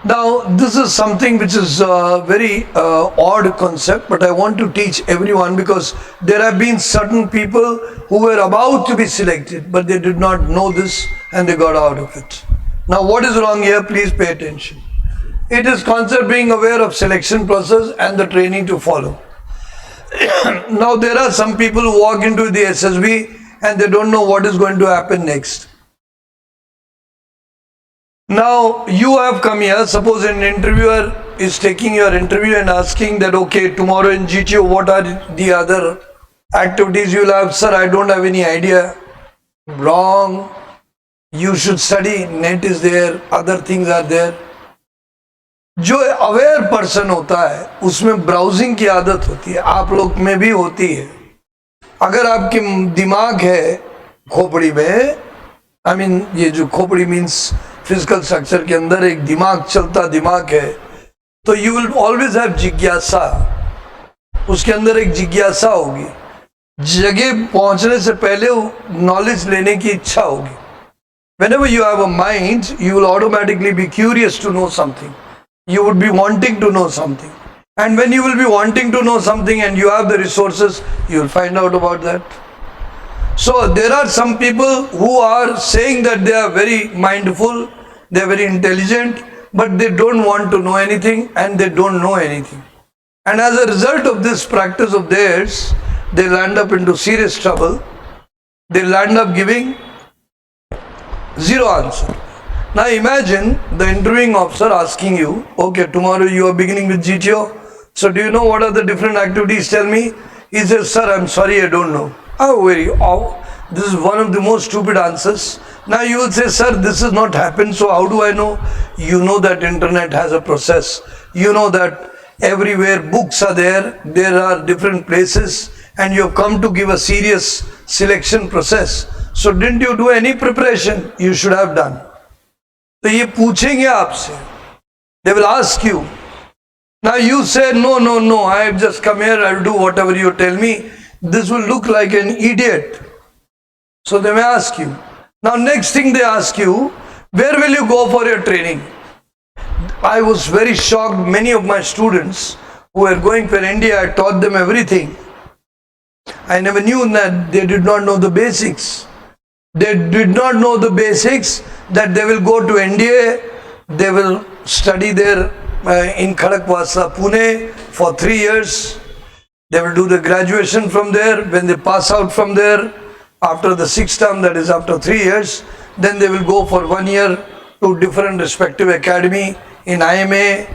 Now, this is something which is a very odd concept, but I want to teach everyone because there have been certain people who were about to be selected, but they did not know this and they got out of it. Now, what is wrong here? Please pay attention. It is concept being aware of selection process and the training to follow. Now, there are some people who walk into the SSB and they don't know what is going to happen next. Now, you have come here, suppose an interviewer is taking your interview and asking that, okay, tomorrow in GTO, what are the other activities you will have? Sir, I don't have any idea. Wrong. You should study. Net is there. Other things are there. जो aware person होता है उसमें browsing की आदत होती है, आप लोग में भी होती है. अगर आपके दिमाग है खोपड़ी में, आई मीन ये जो खोपड़ी मीन्स फिजिकल स्ट्रक्चर के अंदर एक दिमाग चलता दिमाग है, तो यू विल ऑलवेज हैव जिज्ञासा. उसके अंदर एक जिज्ञासा होगी, जगह पहुंचने से पहले नॉलेज लेने की इच्छा होगी. Whenever you have a mind, you will automatically be curious to know something. You would be wanting to know something. And when you will be wanting to know something and you have the resources, you will find out about that. So there are some people who are saying that they are very mindful, they are very intelligent, but they don't want to know anything and they don't know anything. And as a result of this practice of theirs, they land up into serious trouble. They land up giving zero answer. Now imagine the interviewing officer asking you, okay, tomorrow you are beginning with GTO. So do you know what are the different activities? Tell me. He says, sir, I'm sorry, I don't know. This is one of the most stupid answers. Now you will say, sir, this has not happened, so how do I know? You know that internet has a process. You know that everywhere books are there are different places, and you have come to give a serious selection process. So didn't you do any preparation? You should have done. तो ये पूछेंगे आपसे. They will ask you. Now you say, no, I have just come here, I will do whatever you tell me. This will look like an idiot. So they may ask you. Now next thing they ask you, where will you go for your training? I was very shocked. Many of my students who were going for India, I taught them everything. I never knew that they did not know the basics. They did not know the basics that they will go to India, they will study there in Khadakwasa, Pune for 3 years. They will do the graduation from there. When they pass out from there, after the 6th term, that is after 3 years, then they will go for 1 year to different respective academy in IMA,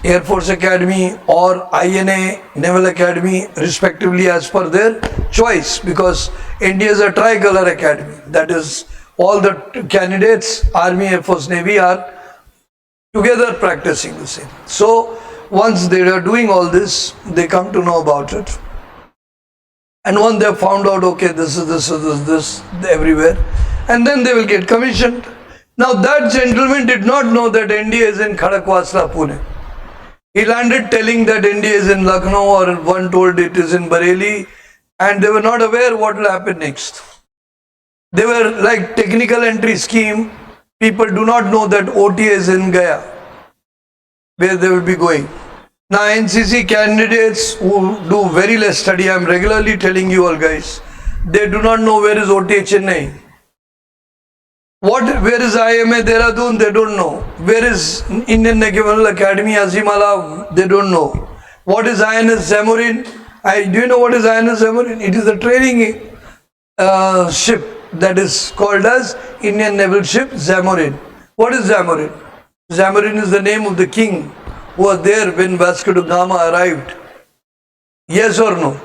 Air Force Academy, or INA, Naval Academy, respectively as per their choice, because India is a tricolor academy. That is, all the candidates, Army, Air Force, Navy are together practicing the same. So once they are doing all this, they come to know about it. And once they have found out, okay, this everywhere, and then they will get commissioned. Now that gentleman did not know that India is in Khadakwasla, Pune. He landed telling that India is in Lucknow, or one told it is in Bareilly, and they were not aware what will happen next. They were like technical entry scheme. People do not know that OTA is in Gaya, where they will be going. Now NCC candidates who do very less study, I am regularly telling you all guys, they do not know where is OTA Chennai. Where is IMA Dehradun? They don't know. Where is Indian Naval Academy Azimala? They don't know. What is INS Zamorin? Do you know what is INS Zamorin? It is a training ship that is called as Indian Naval Ship Zamorin. What is Zamorin? Zamorin is the name of the king who was there when Vasco da Gama arrived. Yes or no?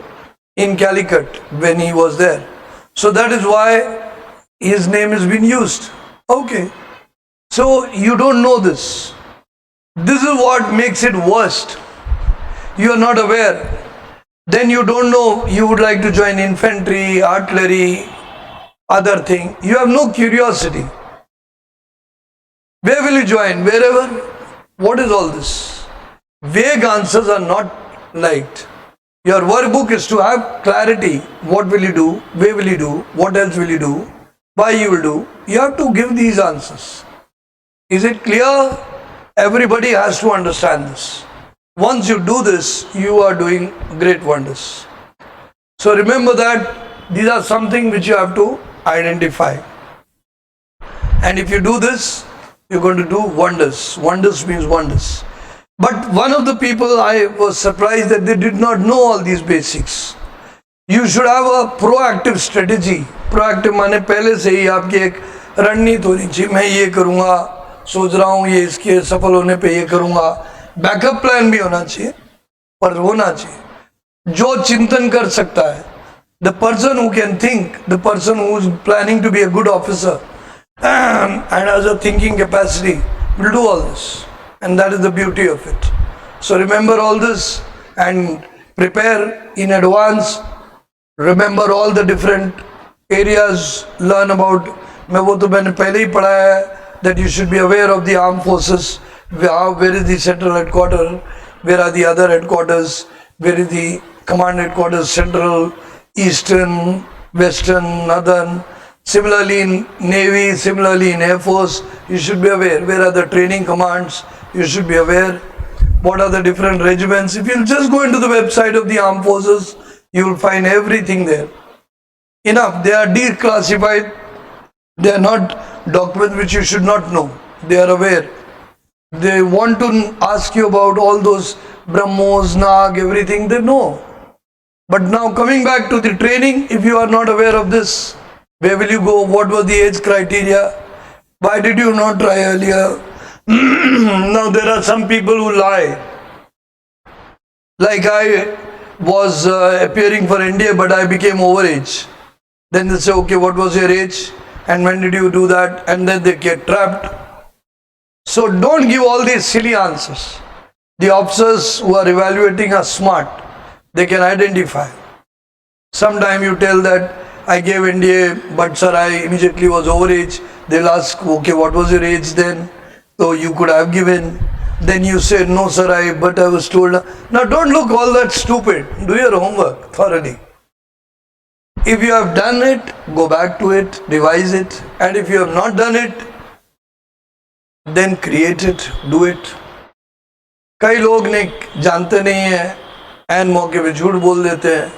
In Calicut when he was there. So that is why his name has been used. Okay. So you don't know this. This is what makes it worst. You are not aware. Then you don't know, you would like to join infantry, artillery, other thing. You have no curiosity. Where will you join? Wherever? What is all this? Vague answers are not liked. Your workbook is to have clarity. What will you do? Where will you do? What else will you do? Why you will do? You have to give these answers. Is it clear? Everybody has to understand this. Once you do this, you are doing great wonders. So remember that these are something which you have to identify. And if you do this, you're going to do wonders. Wonders means wonders. But one of the people, I was surprised that they did not know all these basics. You should have a proactive strategy. Proactive माने पहले से ही आपकी एक रणनीति होनी चाहिए. मैं ये करूँगा, सोच रहा हूँ ये इसके सफल होने पे ये करूँगा. बैकअप प्लान भी होना चाहिए, पर होना चाहिए. जो चिंतन कर सकता है, the person who can think, the person who is planning to be a good officer and has a thinking capacity will do all this. And that is the beauty of it. So remember all this and prepare in advance. Remember all the different areas. Learn about. मैं वो तो मैंने पहले ही पढ़ा है that you should be aware of the armed forces. Where is the central headquarters? Where are the other headquarters? Where is the command headquarters? Central, Eastern, Western, Northern. Similarly in Navy, similarly in Air Force, you should be aware. Where are the training commands? You should be aware. What are the different regiments? If you just go into the website of the armed forces, you will find everything there. Enough. They are declassified. They are not documents which you should not know. They are aware. They want to ask you about all those Brahmos, Nag, everything they know. But now coming back to the training, if you are not aware of this, where will you go? What was the age criteria? Why did you not try earlier? Now there are some people who lie. Like I was appearing for NDA, but I became overage. Then they say, okay, what was your age? And when did you do that? And then they get trapped. So don't give all these silly answers. The officers who are evaluating are smart. They can identify. Sometime you tell that I gave NDA, but sir, I immediately was overage. They'll ask, okay, what was your age then? So you could have given. Then you say, no sir, but I was told. Now don't look all that stupid. Do your homework thoroughly. If you have done it, go back to it, revise it. And if you have not done it, then create it, do it. कई लोग ने जानते नहीं है, N मौके पे झूठ बोल देते हैं.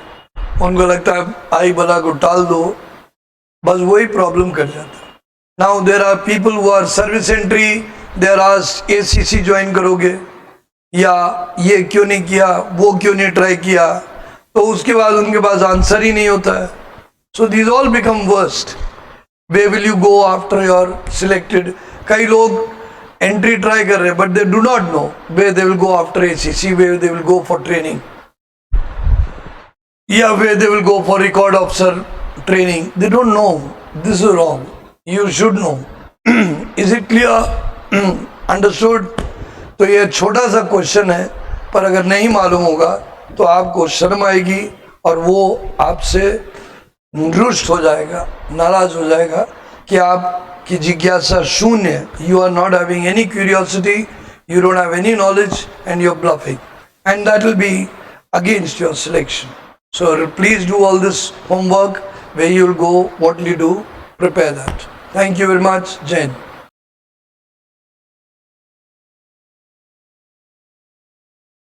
उनको लगता है आई बला को टाल दो, बस वही प्रॉब्लम कर जाता है. Now there are people who are service entry. They are asked ACC join करोगे या ये क्यों नहीं किया, वो क्यों नहीं ट्राई किया, तो उसके बाद उनके पास आंसर ही नहीं होता है. So these all become worst. Where will you go after you are selected? कई लोग एंट्री ट्राई कर रहे हैं, but they do not know where they will go after ACC, where they will go for training, yeah, where they will go for record officer training. They don't know. This is wrong. You should know. Is it clear? Understood? तो ये छोटा सा question है, पर अगर नहीं मालूम होगा तो आपको शर्म आएगी और वो आपसे रुष्ट हो जाएगा, नाराज हो जाएगा कि आपकी जिज्ञासा शून्य है. You are not having any curiosity, you don't have any knowledge and you're bluffing, and that will be against your selection. So please do all this homework. Where you will go, what will you do, prepare that. Thank you very much. Jai Hind.